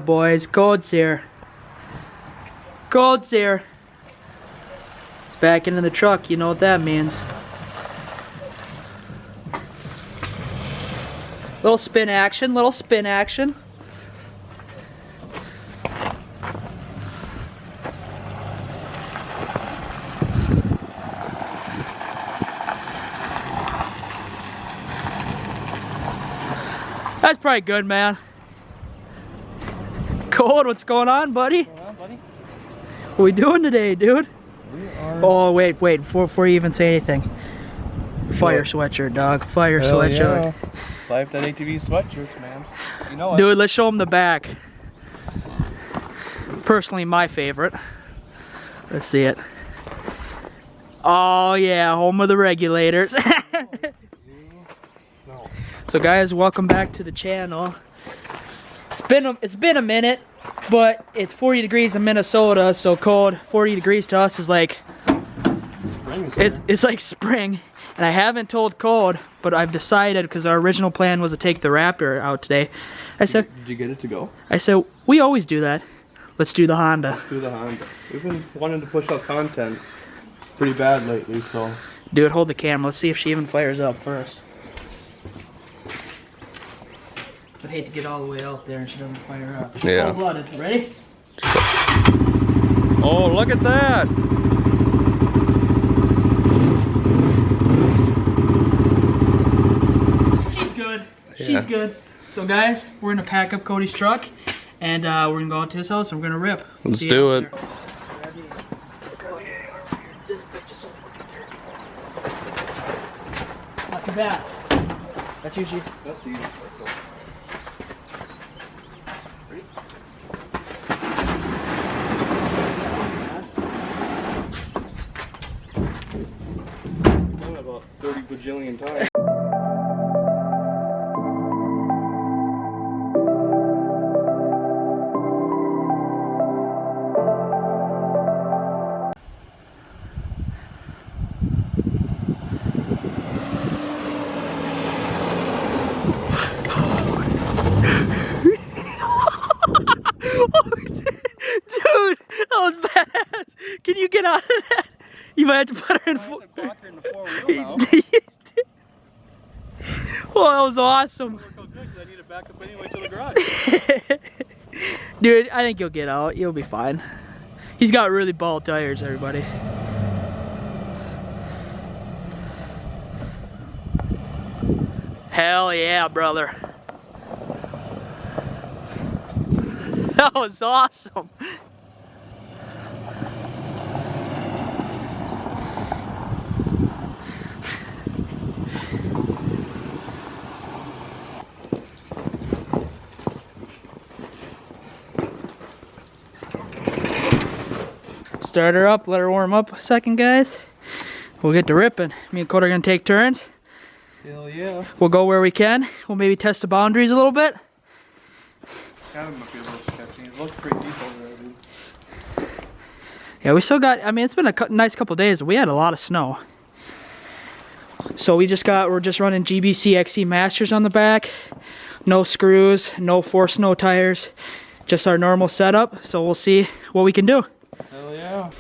boys, Cold's here. Cold's here. It's back into the truck, you know what that means. Little spin action, little spin action. That's probably good, man. Cold, what's going on, buddy? What's going on, buddy? What are we doing today, dude? We are... Oh, wait, before you even say anything. Fire sweatshirt, dog. Fire sweatshirt. Yeah. Life.atv sweatshirts, man. You know it. Dude, let's show them the back. Personally, my favorite. Let's see it. Oh, yeah, home of the regulators. No. So guys, welcome back to the channel. It's been a minute, but it's 40 degrees in Minnesota, so cold. 40 degrees to us is like Spring is it's like spring. And I haven't told Cold, but I've decided, because our original plan was to take the Raptor out today. I said, Did you get it to go? I said, we always do that. Let's do the Honda. Let's do the Honda. We've been wanting to push out content pretty bad lately, so. Dude, hold the camera. Let's see if she even fires up first. I'd hate to get all the way out there and she doesn't fire up. It's Yeah. cold-blooded. Ready? Oh, look at that! She's good. Yeah. She's good. So guys, we're gonna pack up Cody's truck and we're gonna go out to his house and we're gonna rip. Let's See do you it. out there. This bitch is so fucking dirty. Not too bad. That's you, Chief. That's easy. About 30 bajillion times. Dude, that was bad. Can you get out of that? You might have to put her in four. Well, that was awesome. Dude, I think you'll get out. You'll be fine. He's got really bald tires, everybody. Hell yeah, brother. That was awesome. Start her up, let her warm up a second, guys. We'll get to ripping. Me and Cody are gonna take turns. Hell yeah. We'll go where we can. We'll maybe test the boundaries a little bit. Cabin might be a little sketchy. It looks pretty deep over there, dude. Yeah, we still got, I mean, it's been a nice couple days. We had a lot of snow. So we're just running GBC XC Masters on the back. No screws, no forced snow tires. Just our normal setup. So we'll see what we can do. Hell yeah.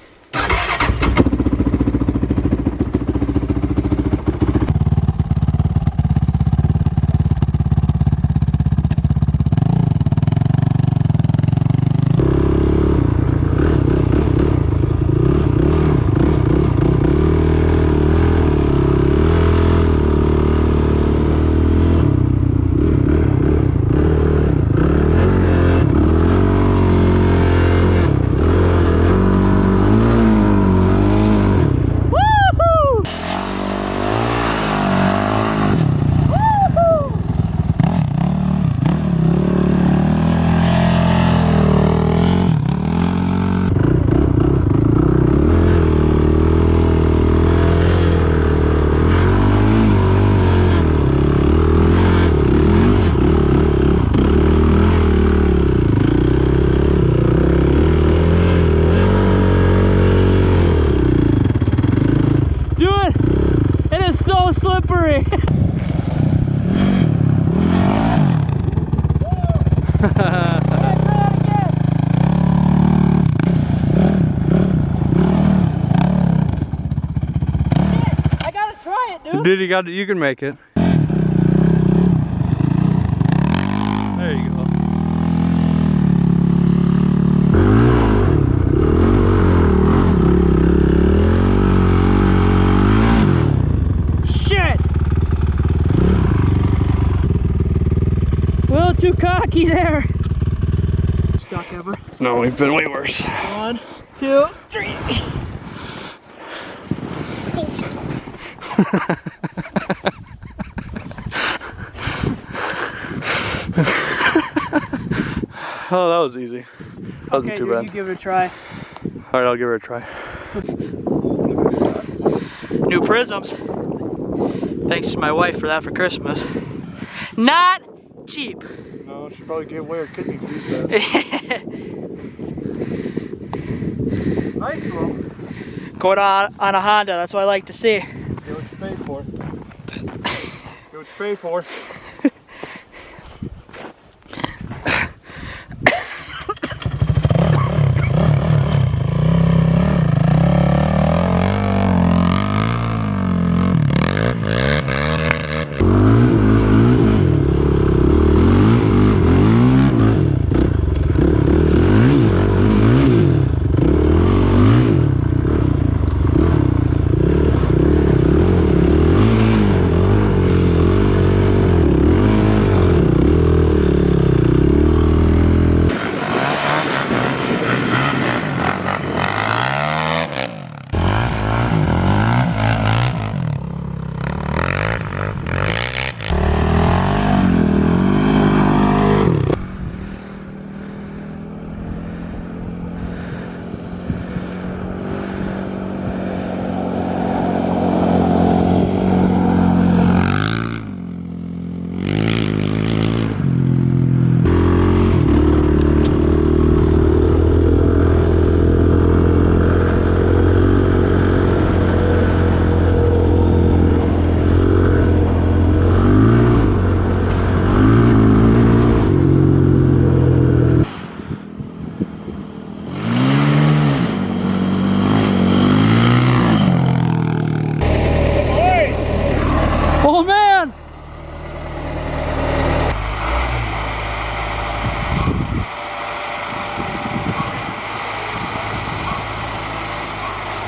Dude, you can make it. There you go. Shit! A little too cocky there. Stuck ever? No, we've been way worse. 1, 2, 3. Oh, that was easy. That wasn't too bad. You give it a try. Alright, I'll give it a try. New prisms. Thanks to my wife for that for Christmas. Not cheap. No, she probably gave away her kidney these days. Nice one. Going on a Honda, that's what I like to see. Get what you pay for. Get what you pay for. Oh man!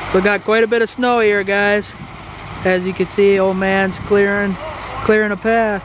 Still got quite a bit of snow here, guys. As you can see, old man's clearing a path.